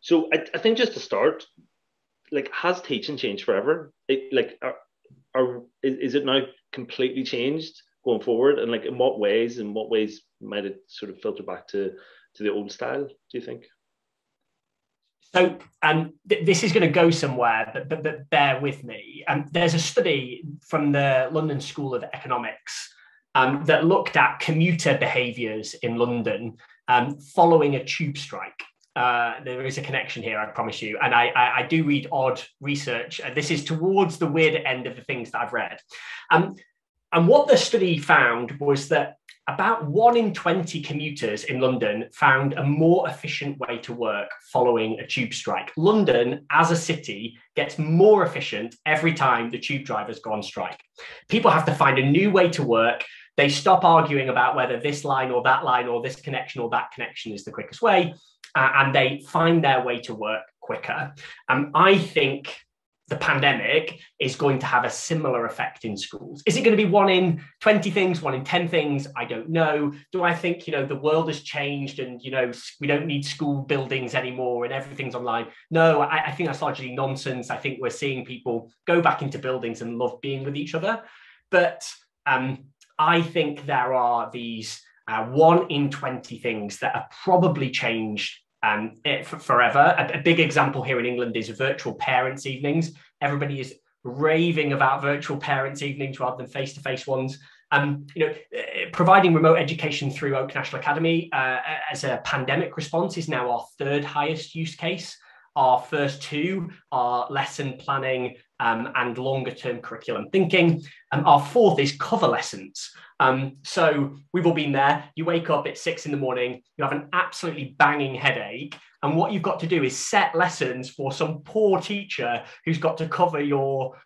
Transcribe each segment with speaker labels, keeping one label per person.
Speaker 1: So I think just to start, like, has teaching changed forever? Is it now completely changed going forward? And like, in what ways? In what ways might it sort of filter back to the old style, do you think?
Speaker 2: So this is going to go somewhere, but bear with me. There's a study from the London School of Economics that looked at commuter behaviours in London following a tube strike. There is a connection here, I promise you. And I do read odd research. This is towards the weirder end of the things that I've read. And what the study found was that about 1 in 20 commuters in London found a more efficient way to work following a tube strike. London, as a city, gets more efficient every time the tube drivers go on strike. People have to find a new way to work. They stop arguing about whether this line or that line or this connection or that connection is the quickest way, and they find their way to work quicker. I think the pandemic is going to have a similar effect in schools. Is it going to be 1 in 20 things, 1 in 10 things? I don't know. Do I think, the world has changed and, we don't need school buildings anymore and everything's online? No, I think that's largely nonsense. I think we're seeing people go back into buildings and love being with each other. But I think there are these 1 in 20 things that are probably changed forever. A big example here in England is virtual parents' evenings. Everybody is raving about virtual parents' evenings rather than face-to-face ones. Providing remote education through Oak National Academy as a pandemic response is now our 3rd highest use case. Our first 2 are lesson planning and longer-term curriculum thinking. Our 4th is cover lessons. So we've all been there. You wake up at 6 a.m, you have an absolutely banging headache. And what you've got to do is set lessons for some poor teacher who's got to cover your,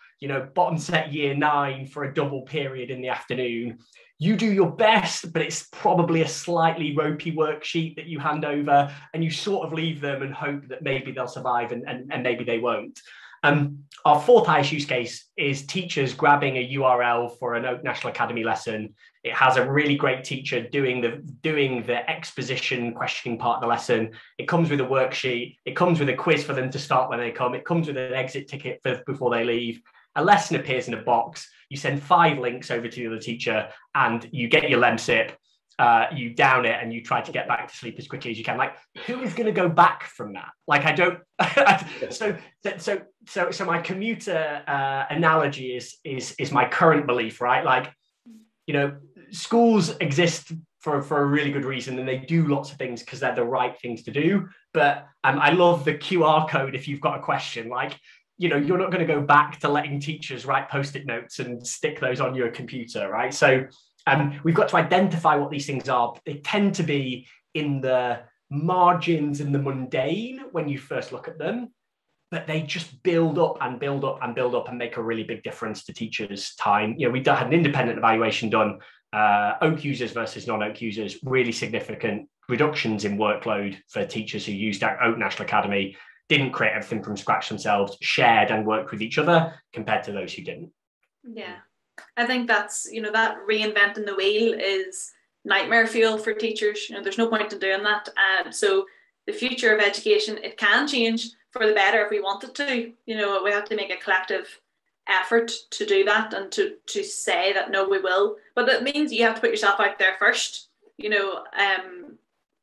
Speaker 2: bottom set year 9 for a double period in the afternoon. You do your best, but it's probably a slightly ropey worksheet that you hand over, and you sort of leave them and hope that maybe they'll survive and maybe they won't. Our 4th highest use case is teachers grabbing a URL for an Oak National Academy lesson. It has a really great teacher doing the exposition questioning part of the lesson. It comes with a worksheet. It comes with a quiz for them to start when they come. It comes with an exit ticket before they leave. A lesson appears in a box. You send 5 links over to the other teacher and you get your LEMSIP. You down it and you try to get back to sleep as quickly as you can. Like, who is going to go back from that? Like, I don't. So my commuter analogy is my current belief, right? Like, schools exist for a really good reason, and they do lots of things because they're the right things to do. But I love the QR code if you've got a question. Like, you're not going to go back to letting teachers write Post-it notes and stick those on your computer, right? So we've got to identify what these things are. They tend to be in the margins and the mundane when you first look at them, but they just build up and build up and build up and make a really big difference to teachers' time. We had an independent evaluation done, Oak users versus non-Oak users, really significant reductions in workload for teachers who used Oak National Academy, didn't create everything from scratch themselves, shared and worked with each other compared to those who didn't.
Speaker 3: Yeah. I think that's, that reinventing the wheel is nightmare fuel for teachers. There's no point in doing that. So the future of education, it can change for the better if we want it to. We have to make a collective effort to do that and to say that, no, we will. But that means you have to put yourself out there first.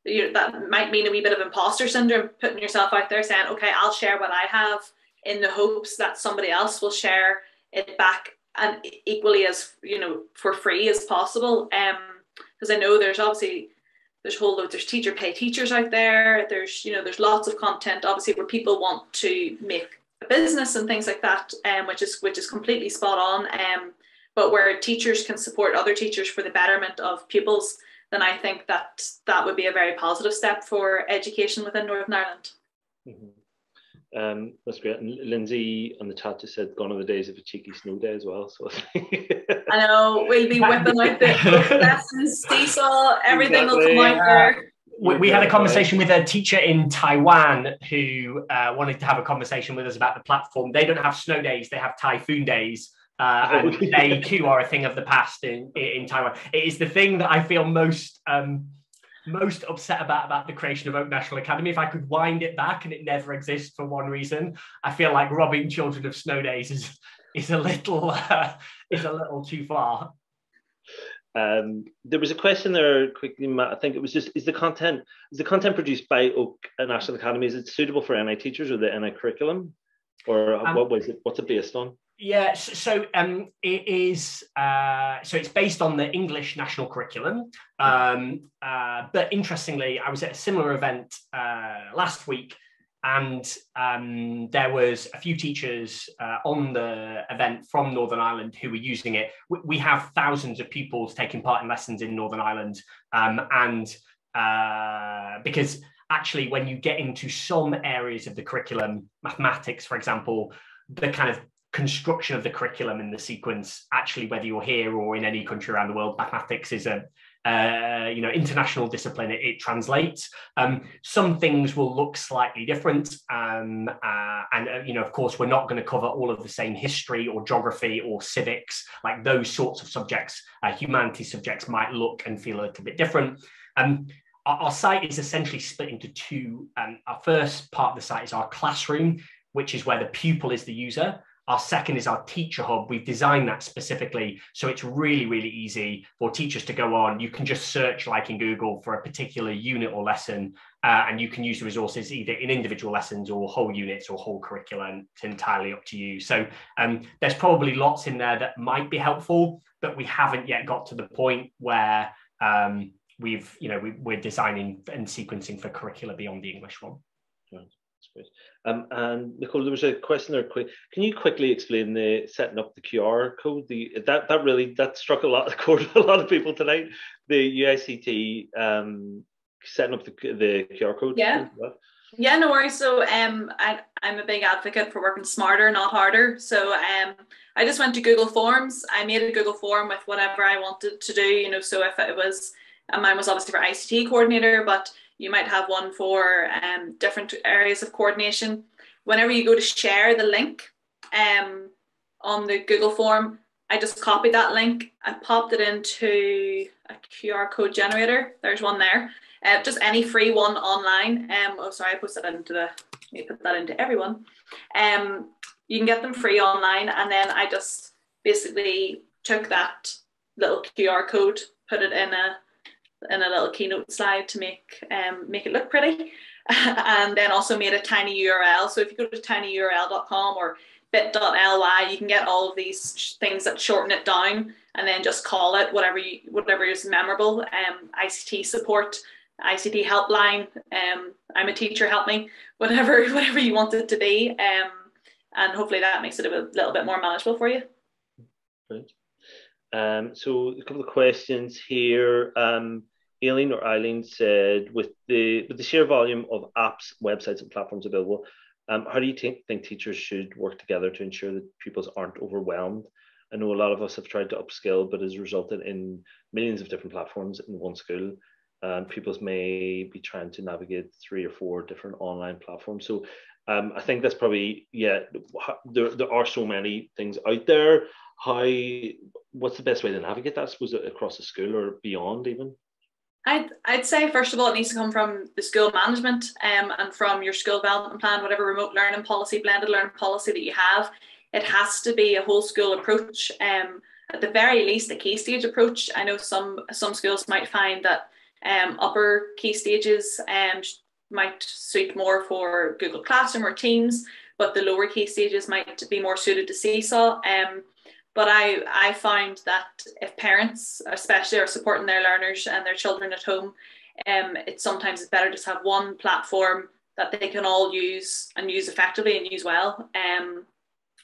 Speaker 3: That might mean a wee bit of imposter syndrome, putting yourself out there saying, okay, I'll share what I have in the hopes that somebody else will share it back and equally as, for free as possible. Because I know there's whole loads, there's teacher pay teachers out there. There's lots of content, obviously, where people want to make a business and things like that, which is completely spot on. But where teachers can support other teachers for the betterment of pupils, then I think that would be a very positive step for education within Northern Ireland.
Speaker 1: Mm-hmm. That's great. And Lindsay on the chat just said, gone are the days of a cheeky snow day as well. So
Speaker 3: I know, we'll be whipping out the lessons, seesaw, everything will come out there.
Speaker 2: We had a conversation with a teacher in Taiwan who wanted to have a conversation with us about the platform. They don't have snow days, they have typhoon days. And they too are a thing of the past in Taiwan. It is the thing that I feel most most upset about the creation of Oak National Academy. If I could wind it back and it never exists for one reason, I feel like robbing children of snow days is a little too far.
Speaker 1: There was a question there quickly, Matt. I think it was just, is the content produced by Oak National Academy, is it suitable for NI teachers or the NI curriculum? Or what's it based on?
Speaker 2: Yeah, so it is. So it's based on the English national curriculum. But interestingly, I was at a similar event last week, and there was a few teachers on the event from Northern Ireland who were using it. We have thousands of pupils taking part in lessons in Northern Ireland, and because actually, when you get into some areas of the curriculum, mathematics, for example, the kind of construction of the curriculum in the sequence, actually, whether you're here or in any country around the world, mathematics is a international discipline. It translates. Some things will look slightly different, and of course, we're not going to cover all of the same history or geography or civics, like those sorts of subjects. Humanities subjects might look and feel a little bit different. Our site is essentially split into two. Our first part of the site is our classroom, which is where the pupil is the user. Our second is our teacher hub. We've designed that specifically so it's really, really easy for teachers to go on. You can just search, like in Google, for a particular unit or lesson, and you can use the resources either in individual lessons or whole units or whole curriculum. It's entirely up to you. So there's probably lots in there that might be helpful, but we haven't yet got to the point where we're designing and sequencing for curricula beyond the English one.
Speaker 1: Right. That's great. And Nicole, there was a question there. Can you quickly explain the setting up the QR code? That struck a lot of people tonight. The UICT setting up the QR code.
Speaker 3: Yeah, no worries. So I'm a big advocate for working smarter, not harder. So I just went to Google Forms. I made a Google form with whatever I wanted to do. So if it was, mine was obviously for ICT coordinator, but you might have one for different areas of coordination. Whenever you go to share the link on the Google form, I just copied that link. I popped it into a QR code generator. There's one there. Just any free one online. I posted it into let me put that into everyone. You can get them free online, and then I just basically took that little QR code, put it in a little keynote slide to make it look pretty, and then also made a tiny URL. So if you go to tinyurl.com or bit.ly, you can get all of these things that shorten it down, and then just call it whatever is memorable. ICT support, ICT helpline, I'm a teacher, help me, whatever you want it to be, and hopefully that makes it a little bit more manageable for you.
Speaker 1: Right. So a couple of questions here. Eileen said, with the sheer volume of apps, websites, and platforms available, how do you think teachers should work together to ensure that pupils aren't overwhelmed? I know a lot of us have tried to upskill, but has resulted in millions of different platforms in one school. Pupils may be trying to navigate 3 or 4 different online platforms. So I think that's probably, there are so many things out there. What's the best way to navigate that? Was it across the school or beyond even?
Speaker 3: I'd say, first of all, it needs to come from the school management and from your school development plan, whatever remote learning policy, blended learning policy that you have. It has to be a whole school approach, at the very least a key stage approach. I know some schools might find that upper key stages might suit more for Google Classroom or Teams, but the lower key stages might be more suited to Seesaw. But I found that if parents especially are supporting their learners and their children at home, it's sometimes better just to have one platform that they can all use and use effectively and use well.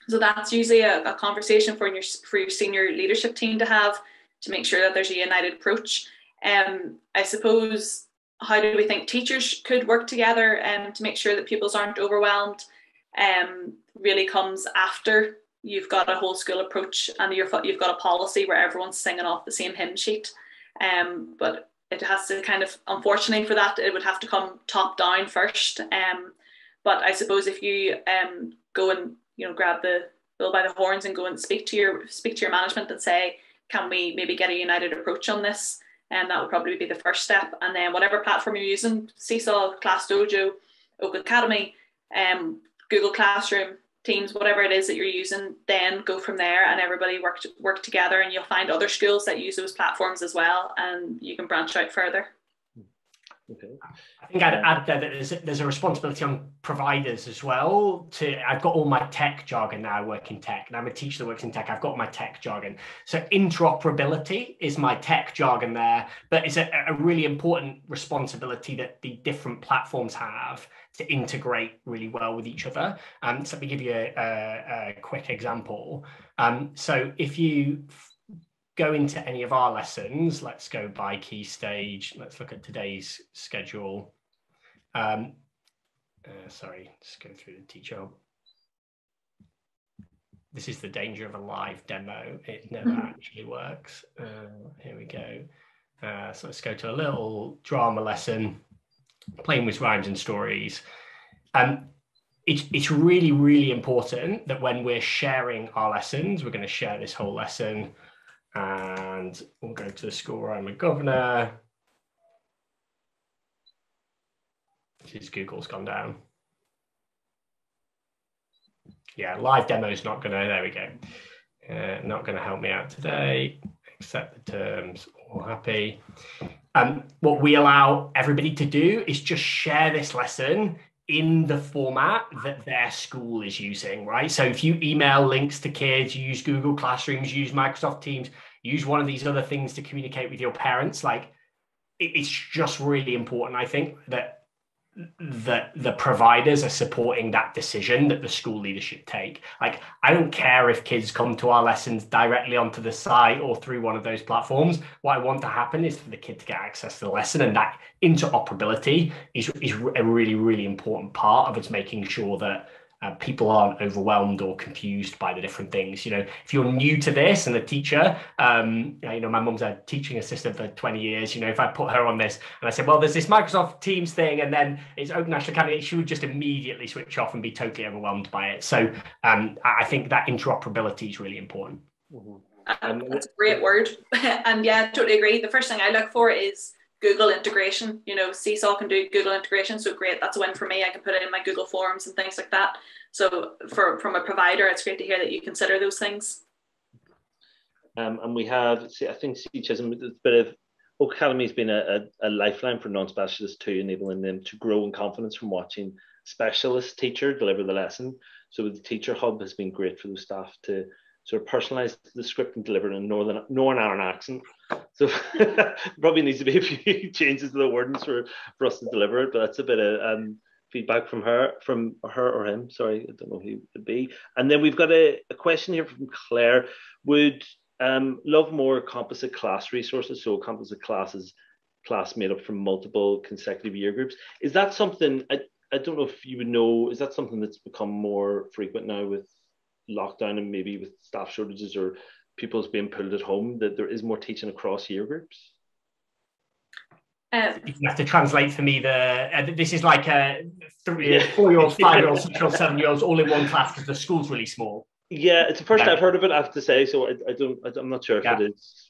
Speaker 3: So that's usually a conversation for your senior leadership team to have, to make sure that there's a united approach. I suppose, how do we think teachers could work together to make sure that pupils aren't overwhelmed? Really comes after you've got a whole school approach and you've got a policy where everyone's singing off the same hymn sheet. But it has to kind of, unfortunately for that, it would have to come top down first. But I suppose if you go and grab the bull by the horns and go and speak to your management and say, can we maybe get a united approach on this? And that would probably be the first step. And then whatever platform you're using, Seesaw, Class Dojo, Oak Academy, Google Classroom, Teams, whatever it is that you're using, then go from there and everybody work together, and you'll find other schools that use those platforms as well, and you can branch out further.
Speaker 1: Okay.
Speaker 2: I think I'd add there that there's a responsibility on providers as well. I've got all my tech jargon now. I work in tech, and I'm a teacher that works in tech. I've got my tech jargon. So interoperability is my tech jargon there, but it's a really important responsibility that the different platforms have to integrate really well with each other. So let me give you a quick example. So if you go into any of our lessons, let's go by key stage. Let's look at today's schedule. Sorry, just go through the teacher. This is the danger of a live demo. It never actually works. Here we go. So let's go to a little drama lesson, playing with rhymes and stories. It's really, really important that when we're sharing our lessons, we're going to share this whole lesson, and we'll go to the school where I'm a governor. Google's gone down. Yeah, live demo is not gonna, there we go. Not gonna help me out today. Accept the terms, all happy. What we allow everybody to do is just share this lesson in the format that their school is using, right? So if you email links to kids, you use Google Classrooms, use Microsoft Teams, use one of these other things to communicate with your parents, like it's just really important, I think, that the providers are supporting that decision that the school leadership take. Like, I don't care if kids come to our lessons directly onto the site or through one of those platforms. What I want to happen is for the kid to get access to the lesson, and that interoperability is a really, really important part of us making sure that people aren't overwhelmed or confused by the different things. You know, if you're new to this and a teacher, you know, my mum's a teaching assistant for 20 years. You know, if I put her on this and I said, well, there's this Microsoft Teams thing, and then it's Open National Academy, she would just immediately switch off and be totally overwhelmed by it. So I think that interoperability is really important.
Speaker 3: That's a great word. And yeah, totally agree. The first thing I look for is Google integration. You know, Seesaw can do Google integration, so great. That's a win for me. I can put it in my Google Forms and things like that. So from a provider, it's great to hear that you consider those things.
Speaker 1: And we have, I think, Chisholm, a bit of Oak Academy has been a lifeline for non-specialists too, enabling them to grow in confidence from watching specialist teacher deliver the lesson. So the Teacher Hub has been great for the staff to sort of personalize the script and deliver in a Northern Ireland accent. So probably needs to be a few changes to the wordings for us to deliver it, but that's a bit of feedback from her or him. Sorry, I don't know who it would be. And then we've got a question here from Claire. Would love more composite class resources. So composite class made up from multiple consecutive year groups. Is that something, I don't know if you would know, is that something that's become more frequent now with lockdown and maybe with staff shortages or pupils being pulled at home, that there is more teaching across year groups?
Speaker 2: You have to translate for me this is like a 4-year-olds, 5-year-olds, 6-year-olds, 7-year-olds all in one class because the school's really small.
Speaker 1: Yeah, it's the first I've heard of it, I have to say, so I'm not sure if it is.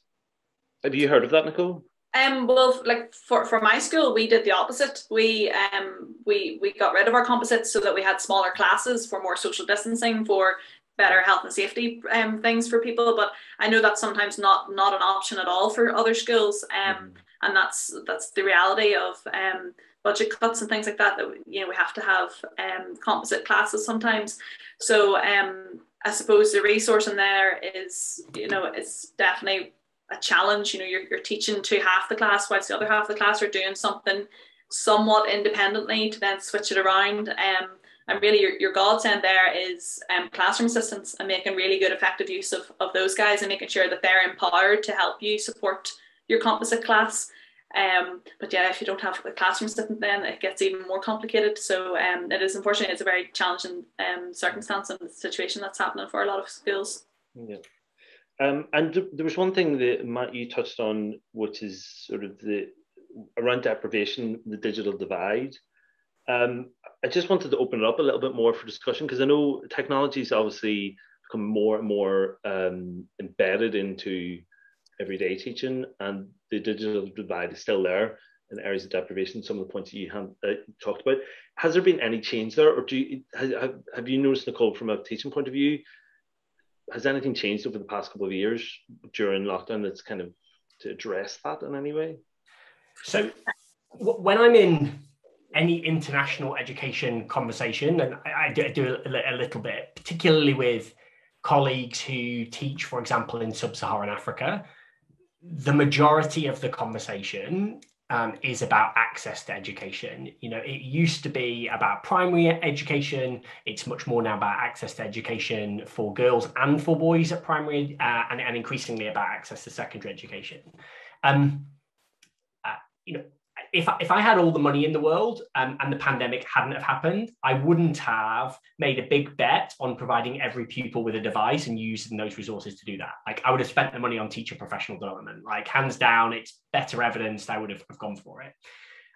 Speaker 1: Have you heard of that, Nicole?
Speaker 3: Well, like for my school, we did the opposite. We got rid of our composites so that we had smaller classes for more social distancing, for better health and safety things for people. But I know that's sometimes not an option at all for other schools, and that's the reality of budget cuts and things like that. That you know, we have to have composite classes sometimes. So I suppose the resource in there is, you know, it's definitely a challenge. You know, you're teaching to half the class whilst the other half of the class are doing something somewhat independently to then switch it around. And really your godsend there is classroom assistants and making really good effective use of those guys and making sure that they're empowered to help you support your composite class. But yeah, if you don't have a classroom assistant, then it gets even more complicated. So it is, unfortunately, it's a very challenging circumstance and situation that's happening for a lot of schools.
Speaker 1: Yeah. And there was one thing that, Matt, you touched on, which is sort of around deprivation, the digital divide. I just wanted to open it up a little bit more for discussion, because I know technology is obviously become more and more embedded into everyday teaching, and the digital divide is still there in areas of deprivation, some of the points that you talked about. Has there been any change there, or have you noticed, Nicole, from a teaching point of view, has anything changed over the past couple of years during lockdown that's kind of to address that in any way?
Speaker 2: So when I'm in any international education conversation, and I do a little bit, particularly with colleagues who teach, for example, in sub-Saharan Africa, the majority of the conversation is about access to education. You know, it used to be about primary education. It's much more now about access to education for girls and for boys at primary, and increasingly about access to secondary education. You know, if I had all the money in the world and the pandemic hadn't have happened, I wouldn't have made a big bet on providing every pupil with a device and using those resources to do that. Like, I would have spent the money on teacher professional development. Like, hands down, it's better evidenced. I would have gone for it.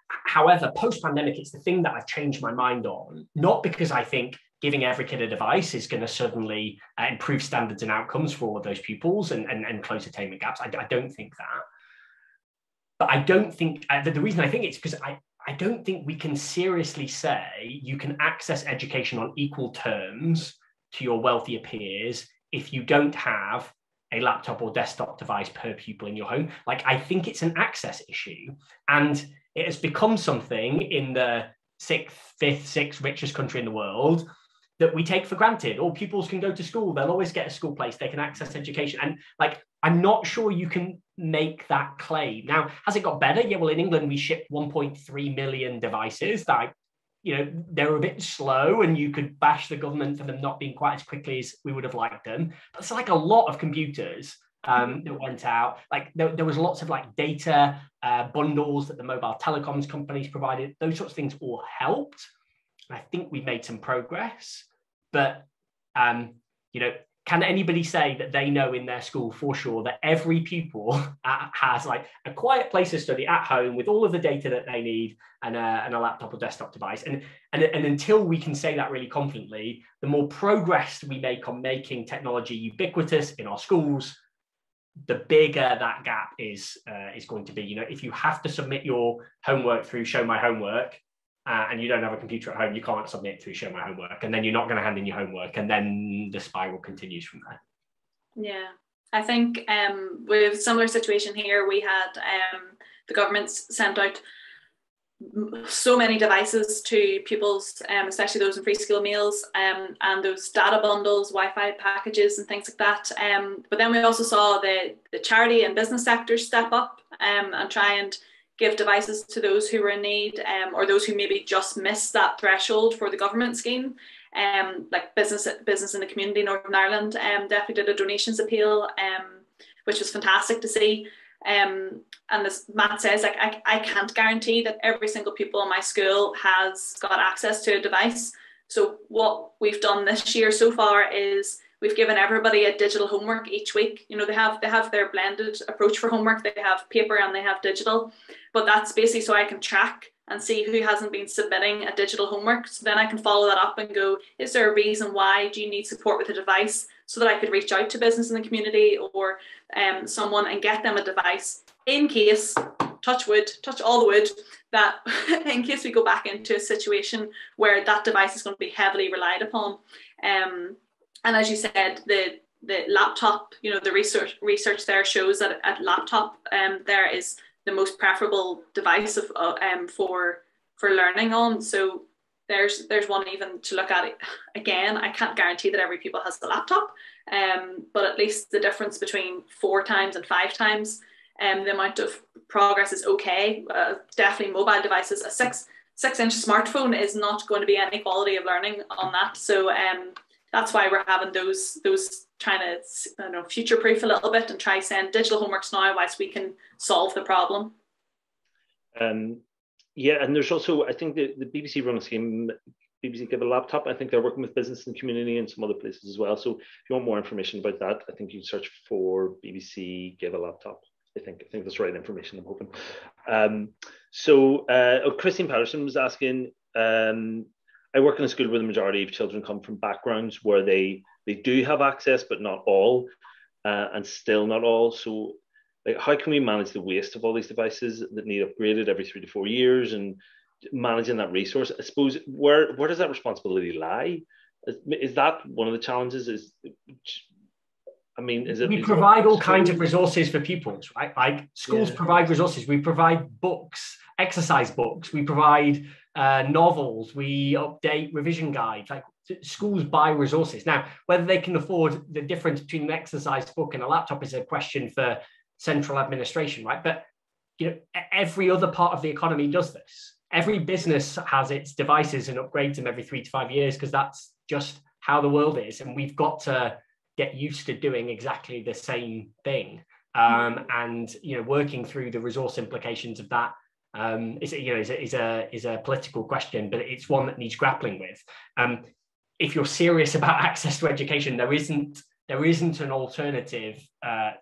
Speaker 2: However, post-pandemic, it's the thing that I've changed my mind on, not because I think giving every kid a device is going to suddenly improve standards and outcomes for all of those pupils and close attainment gaps. I don't think that. But I don't think, the reason I think it's because I don't think we can seriously say you can access education on equal terms to your wealthier peers if you don't have a laptop or desktop device per pupil in your home. Like, I think it's an access issue. And it has become something in the fifth, sixth richest country in the world that we take for granted. All pupils can go to school. They'll always get a school place. They can access education. And like, I'm not sure you can make that claim. Now, has it got better? Yeah, well, in England, we shipped 1.3 million devices that, you know, they're a bit slow, and you could bash the government for them not being quite as quickly as we would have liked them. But it's like a lot of computers that went out. Like, there was lots of like data bundles that the mobile telecoms companies provided. Those sorts of things all helped. And I think we've made some progress. But, you know, can anybody say that they know in their school for sure that every pupil has like a quiet place to study at home with all of the data that they need and a laptop or desktop device? And until we can say that really confidently, the more progress we make on making technology ubiquitous in our schools, the bigger that gap is going to be. You know, if you have to submit your homework through Show My Homework, and you don't have a computer at home, you can't submit through Show My Homework, and then you're not going to hand in your homework, and then the spiral continues from there.
Speaker 3: Yeah, I think with a similar situation here, we had the government sent out so many devices to pupils, especially those in free school meals, and those data bundles, Wi-Fi packages and things like that. But then we also saw the charity and business sectors step up and try and give devices to those who were in need, or those who maybe just missed that threshold for the government scheme. Like business in the community, Northern Ireland definitely did a donations appeal, which was fantastic to see. And as Matt says, like, I can't guarantee that every single pupil in my school has got access to a device. So what we've done this year so far is we've given everybody a digital homework each week. You know, they have their blended approach for homework. They have paper and they have digital, but that's basically so I can track and see who hasn't been submitting a digital homework. So then I can follow that up and go, is there a reason why? Do you need support with a device? So that I could reach out to business in the community or someone and get them a device in case, touch all the wood, that in case we go back into a situation where that device is going to be heavily relied upon. And as you said, the laptop, you know, the research there shows that a laptop there is the most preferable device for learning on. So there's one even to look at it. Again, I can't guarantee that every pupil has a laptop, but at least the difference between 4 times and 5 times the amount of progress is okay. Definitely mobile devices. A 6-inch smartphone is not going to be any quality of learning on that. So that's why we're having those trying to, I don't know, future-proof a little bit and try send digital homeworks now whilst we can solve the problem.
Speaker 1: Yeah, and there's also, I think the BBC run a scheme, BBC Give a Laptop. I think they're working with business and community and some other places as well. So if you want more information about that, I think you can search for BBC Give a Laptop. I think that's the right information, I'm hoping. Christine Patterson was asking, I work in a school where the majority of children come from backgrounds where they do have access, but not all, and still not all. So like, how can we manage the waste of all these devices that need upgraded every 3 to 4 years, and managing that resource? I suppose where does that responsibility lie? Is that one of the challenges?
Speaker 2: We provide all kinds of resources for pupils, right? Like schools provide resources. We provide books, exercise books. We provide novels. We update revision guides. Like schools buy resources. Now, whether they can afford the difference between an exercise book and a laptop is a question for central administration, right? But every other part of the economy does this. Every business has its devices and upgrades them every 3 to 5 years because that's just how the world is, and we've got to get used to doing exactly the same thing. And working through the resource implications of that is a political question, but it's one that needs grappling with. If you're serious about access to education, there isn't an alternative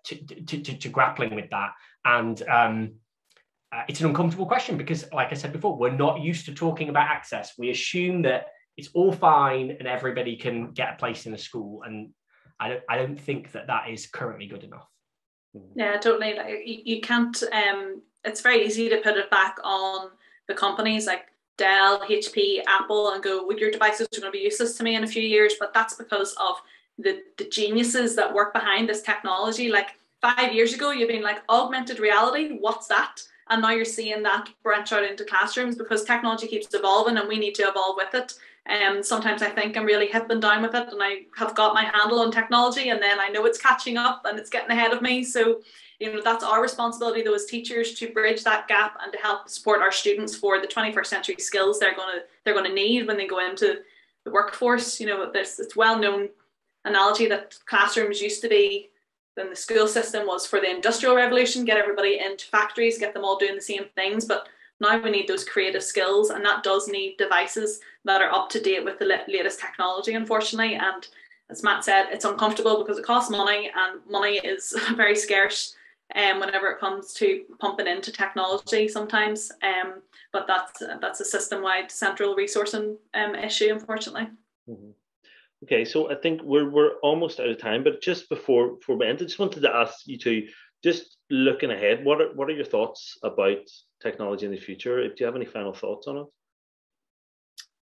Speaker 2: to grappling with that. And it's an uncomfortable question because, like I said before, we're not used to talking about access. We assume that it's all fine and everybody can get a place in a school, and I don't think that is currently good enough.
Speaker 3: Yeah, totally. Like, you can't. It's very easy to put it back on the companies like Dell, HP, Apple, and go, well, your devices are going to be useless to me in a few years. But that's because of the geniuses that work behind this technology. Like 5 years ago, you've been like, augmented reality, what's that? And now you're seeing that branch out into classrooms because technology keeps evolving and we need to evolve with it. Sometimes I think I'm really hip and down with it and I have got my handle on technology, and then I know it's catching up and it's getting ahead of me. So, that's our responsibility though as teachers to bridge that gap and to help support our students for the 21st century skills they're going to need when they go into the workforce. It's well-known analogy that classrooms used to be, then the school system was for the Industrial Revolution, get everybody into factories, get them all doing the same things. But now we need those creative skills, and that does need devices that are up to date with the latest technology, unfortunately. And as Matt said, it's uncomfortable because it costs money, and money is very scarce whenever it comes to pumping into technology sometimes. But that's a system-wide central resourcing issue, unfortunately.
Speaker 1: Mm-hmm. Okay, so I think we're almost out of time, but just before we end, I just wanted to ask you two, just looking ahead, what are your thoughts about technology in the future? Do you have any final thoughts on it?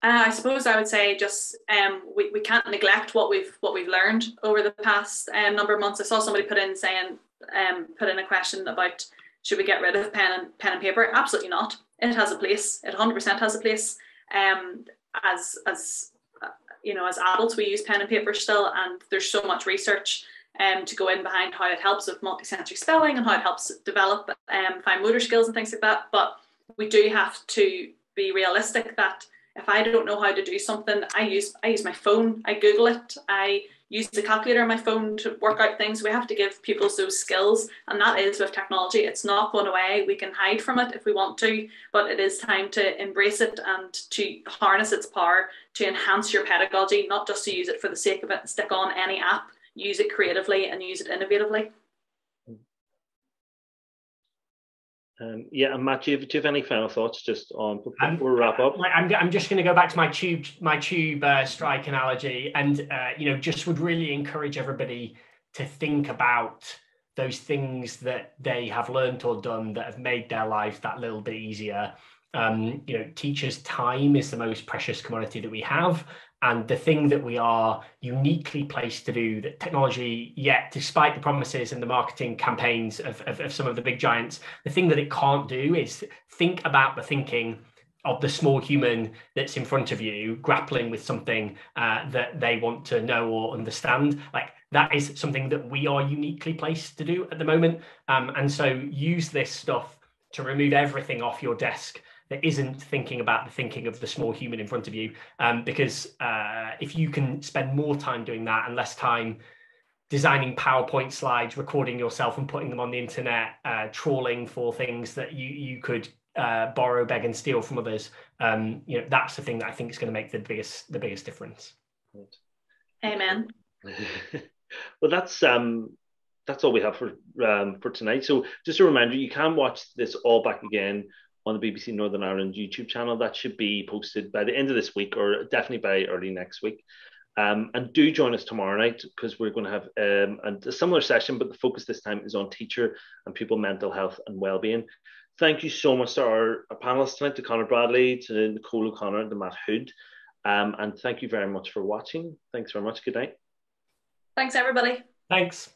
Speaker 3: I suppose I would say just we can't neglect what we've learned over the past number of months. I saw somebody put in a question about should we get rid of pen and paper? Absolutely not. It has a place. It 100% has a place. As adults, we use pen and paper still, and there's so much research to go in behind how it helps with multisensory spelling and how it helps develop fine motor skills and things like that. But we do have to be realistic that if I don't know how to do something, I use my phone, I Google it, I use the calculator on my phone to work out things. We have to give pupils those skills, and that is with technology. It's not going away. We can hide from it if we want to, but it is time to embrace it and to harness its power to enhance your pedagogy, not just to use it for the sake of it and stick on any app. Use it creatively and use it innovatively.
Speaker 1: And Matt, do you have any final thoughts just on before we wrap up?
Speaker 2: I'm just going to go back to my tube strike analogy, and just would really encourage everybody to think about those things that they have learned or done that have made their life that little bit easier. Teachers' time is the most precious commodity that we have. And the thing that we are uniquely placed to do, that technology, yet despite the promises and the marketing campaigns of some of the big giants, the thing that it can't do is think about the thinking of the small human that's in front of you, grappling with something that they want to know or understand. Like that is something that we are uniquely placed to do at the moment. And so use this stuff to remove everything off your desk that isn't thinking about the thinking of the small human in front of you. Because if you can spend more time doing that and less time designing PowerPoint slides, recording yourself and putting them on the internet, trawling for things that you could borrow, beg and steal from others, that's the thing that I think is going to make the biggest difference.
Speaker 3: Amen.
Speaker 1: Well, that's all we have for tonight. So just a reminder, you can watch this all back again on the BBC Northern Ireland YouTube channel. That should be posted by the end of this week, or definitely by early next week. And do join us tomorrow night, because we're going to have a similar session, but the focus this time is on teacher and pupil mental health and well-being. Thank you so much to our panelists tonight, to Conor Bradley, to Nicole O'Connor, and to Matt Hood. And thank you very much for watching. Thanks very much. Good night.
Speaker 3: Thanks, everybody.
Speaker 2: Thanks.